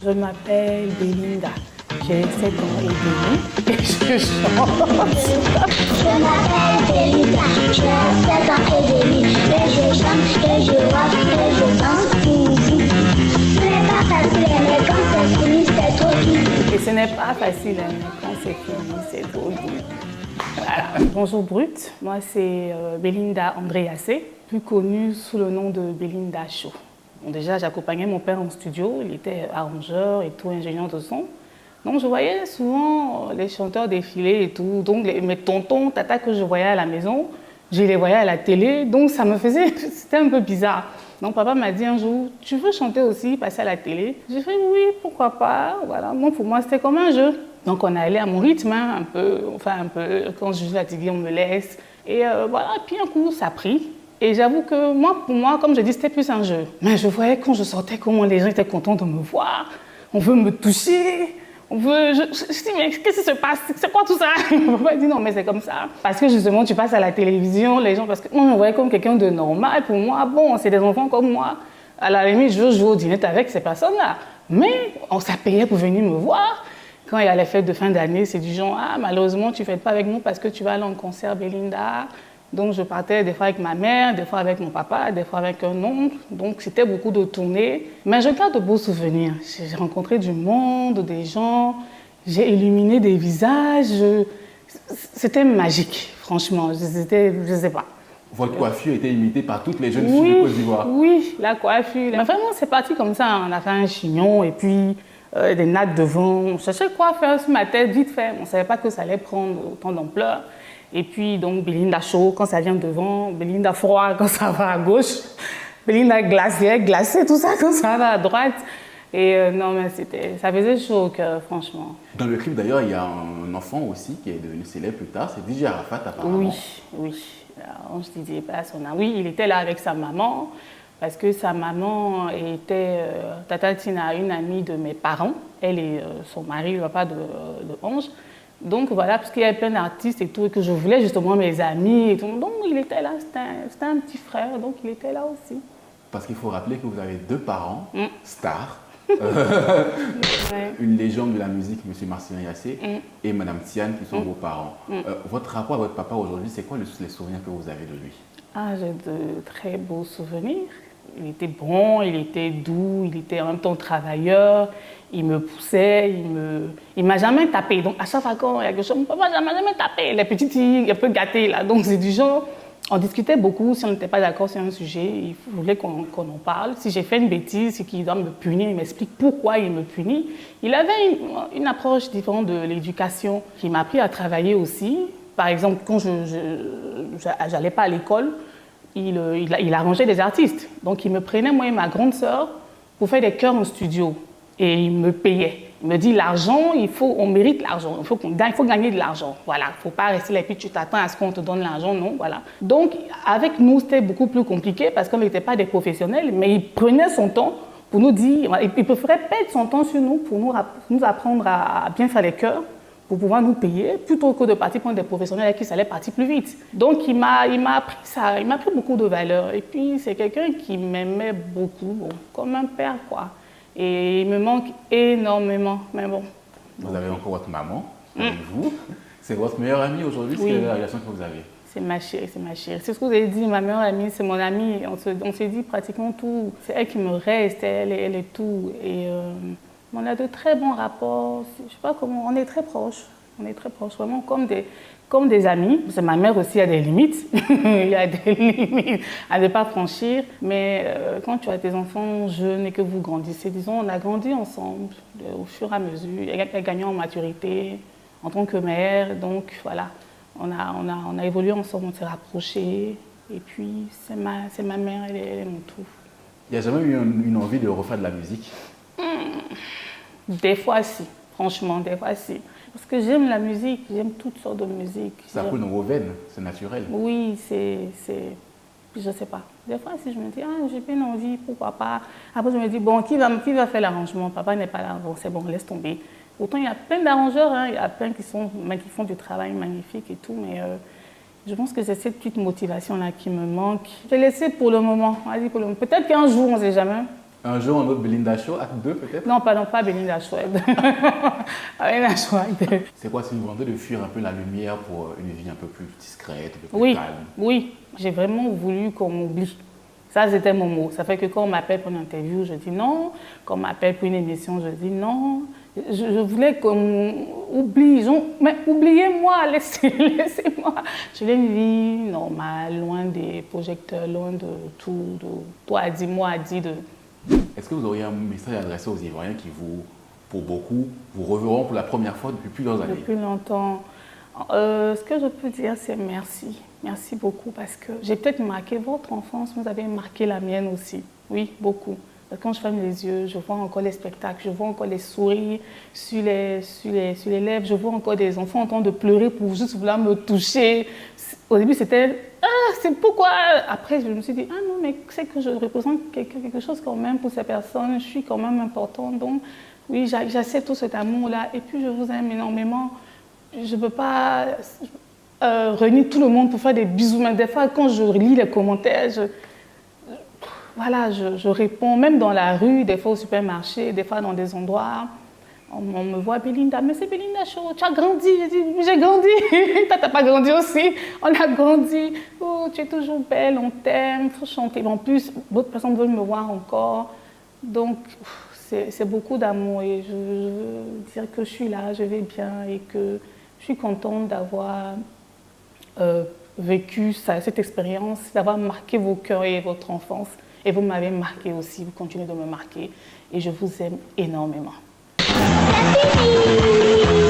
Je m'appelle Belinda, j'ai 7 ans et demi et je chante. Je m'appelle Belinda, j'ai 7 ans et demi et je chante, et je rappe, et je danse. Ce n'est pas facile, mais quand c'est fini, c'est trop doux. Et ce n'est pas facile, mais quand c'est fini, c'est trop doux. Voilà. Bonjour Brut, moi c'est Belinda Andréassé, plus connue sous le nom de Belinda Show. Bon, déjà, j'accompagnais mon père en studio, il était arrangeur et tout, ingénieur de son. Donc je voyais souvent les chanteurs défiler et tout. Donc mes tontons, tatas que je voyais à la maison, je les voyais à la télé. Donc ça me faisait, c'était un peu bizarre. Donc papa m'a dit un jour, tu veux chanter aussi, passer à la télé? J'ai fait oui, pourquoi pas. Voilà. Donc pour moi c'était comme un jeu. Donc on allait à mon rythme, hein, un peu. Quand je suis fatiguée, on me laisse. Et voilà, puis un coup ça a pris. Et j'avoue que moi, pour moi, comme je dis, c'était plus un jeu. Mais je voyais quand je sortais comment les gens étaient contents de me voir. On veut me toucher. On veut... Je dis, mais qu'est-ce qui se passe? C'est quoi tout ça? Mon papa dit, non, mais c'est comme ça. Parce que justement, tu passes à la télévision, les gens... Parce que moi, je me voyais comme quelqu'un de normal. Pour moi, bon, c'est des enfants comme moi. À la limite, je veux jouer au dîner avec ces personnes-là. Mais on s'appelait pour venir me voir. Quand il y a les fêtes de fin d'année, c'est du genre, ah, malheureusement, tu ne fêtes pas avec nous parce que tu vas aller en concert, Belinda. Donc je partais des fois avec ma mère, des fois avec mon papa, des fois avec un oncle. Donc c'était beaucoup de tournées. Mais je garde de beaux souvenirs. J'ai rencontré du monde, des gens, j'ai illuminé des visages. C'était magique, franchement. Je ne sais pas. Votre coiffure était imitée par toutes les jeunes filles de Côte d'Ivoire. Oui, la coiffure. Mais vraiment, c'est parti comme ça. On a fait un chignon et puis des nattes devant. On cherchait quoi faire sur ma tête, vite fait. On ne savait pas que ça allait prendre autant d'ampleur. Et puis, donc, Belinda chaud quand ça vient devant, Belinda froid quand ça va à gauche, Belinda glacée, tout ça quand ça va à droite. Et non, mais ça faisait chaud au cœur, franchement. Dans le clip, d'ailleurs, il y a un enfant aussi qui est devenu célèbre plus tard, c'est DJ Arafat, apparemment. Oui. Alors, je disais pas son nom. Oui, il était là avec sa maman, parce que sa maman était, Tata Tina, une amie de mes parents. Elle et son mari, le papa de Ange. Donc voilà, parce qu'il y avait plein d'artistes et tout, et que je voulais justement mes amis et tout. Donc il était là, c'était un petit frère, donc il était là aussi. Parce qu'il faut rappeler que vous avez 2 parents, stars, Ouais. une légende de la musique, M. Marcien Yassé, et Mme Tiane, qui sont vos parents. Votre rapport à votre papa aujourd'hui, c'est quoi les souvenirs que vous avez de lui? Ah, j'ai de très beaux souvenirs. Il était bon, il était doux, il était en même temps travailleur. Il me poussait, il m'a jamais tapé. Donc à chaque fois qu'il y a quelque chose, mon papa m'a jamais tapé. Les petites filles un peu gâtées là. Donc c'est du genre, on discutait beaucoup. Si on n'était pas d'accord sur un sujet, il voulait qu'on en parle. Si j'ai fait une bêtise, c'est qu'il doit me punir. Il m'explique pourquoi il me punit. Il avait une approche différente de l'éducation qui m'a appris à travailler aussi. Par exemple, quand je n'allais pas à l'école, il arrangeait des artistes. Donc il me prenait, moi et ma grande sœur, pour faire des chœurs en studio. Et il me payait. Il me dit, l'argent, on mérite l'argent. Il faut gagner de l'argent. Voilà, il ne faut pas rester là et puis tu t'attends à ce qu'on te donne l'argent. Non, voilà. Donc, avec nous, c'était beaucoup plus compliqué parce qu'on n'était pas des professionnels, mais il prenait son temps pour nous dire, il préférait perdre son temps sur nous pour nous apprendre à bien faire les chœurs, pour pouvoir nous payer, plutôt que de partir prendre des professionnels avec qui ça allait partir plus vite. Donc, il m'a appris ça, il m'a appris beaucoup de valeurs. Et puis, c'est quelqu'un qui m'aimait beaucoup, bon, comme un père, quoi. Et il me manque énormément, mais bon. Vous avez encore votre maman avec vous. C'est votre meilleure amie aujourd'hui, Oui. c'est la relation que vous avez? C'est ma chérie, c'est ma chérie. C'est ce que vous avez dit, ma meilleure amie, c'est mon amie. On s'est dit pratiquement tout. C'est elle qui me reste, elle est tout. Et on a de très bons rapports. Je sais pas comment, on est très proches. On est très proches, vraiment comme des amis. C'est ma mère aussi, il y a des limites. Il y a des limites à ne pas franchir. Mais quand tu as tes enfants jeunes et que vous grandissez, disons, on a grandi ensemble au fur et à mesure. Elle a gagné en maturité en tant que mère. Donc voilà, on a évolué ensemble, on s'est rapprochés. Et puis c'est ma mère, elle est mon tout. Il n'y a jamais eu une envie de refaire de la musique? Des fois, si. Franchement, des fois, si. Parce que j'aime la musique, j'aime toutes sortes de musique. Ça coule dans vos veines, c'est naturel. Oui, je ne sais pas. Des fois, si je me dis, ah, j'ai bien envie, pourquoi pas. Après, je me dis, bon, qui va faire l'arrangement? Papa n'est pas là, bon, c'est bon, laisse tomber. Pourtant, il y a plein d'arrangeurs, hein, il y a plein qui font du travail magnifique et tout, mais je pense que c'est cette petite motivation-là qui me manque. Je vais laisser pour le moment. Peut-être qu'un jour, on ne sait jamais. Un jour, un autre Belinda Show, acte 2 peut-être? Non, pas Belinda Show. Belinda Show. C'est quoi, c'est une volonté de fuir un peu la lumière pour une vie un peu plus discrète, un peu plus Oui, calme? oui. J'ai vraiment voulu qu'on m'oublie. Ça, c'était mon mot. Ça fait que quand on m'appelle pour une interview, je dis non. Quand on m'appelle pour une émission, je dis non. Je voulais qu'on oublie. Mais oubliez-moi, laissez-moi. Je voulais une vie normale, loin des projecteurs, loin de tout. Toi, dis, moi, dis. Est-ce que vous auriez un message à adresser aux Ivoiriens qui pour beaucoup, vous reverront pour la première fois depuis plusieurs années? Depuis longtemps. Ce que je peux dire, c'est merci. Merci beaucoup parce que j'ai peut-être marqué votre enfance, vous avez marqué la mienne aussi. Oui, beaucoup. Quand je ferme les yeux, je vois encore les spectacles, je vois encore les sourires sur les lèvres, je vois encore des enfants en train de pleurer pour juste vouloir me toucher. Au début, c'était « Ah, c'est pourquoi ?» Après, je me suis dit « Ah non, mais c'est que je représente quelque chose quand même pour ces personnes, je suis quand même importante. Donc, oui, j'accepte tout cet amour-là et puis je vous aime énormément. Je ne peux pas réunir tout le monde pour faire des bisous, mais des fois, quand je lis les commentaires, je réponds, même dans la rue, des fois au supermarché, des fois dans des endroits. On me voit Belinda, mais c'est Belinda Show, tu as grandi. Je dis, j'ai grandi. Toi, tu n'as pas grandi aussi. On a grandi. Oh, tu es toujours belle, on t'aime, il faut chanter. En plus, d'autres personnes veulent me voir encore. Donc, c'est beaucoup d'amour et je veux dire que je suis là, je vais bien et que je suis contente d'avoir vécu cette expérience, d'avoir marqué vos cœurs et votre enfance. Et vous m'avez marqué aussi, vous continuez de me marquer et je vous aime énormément. C'est fini.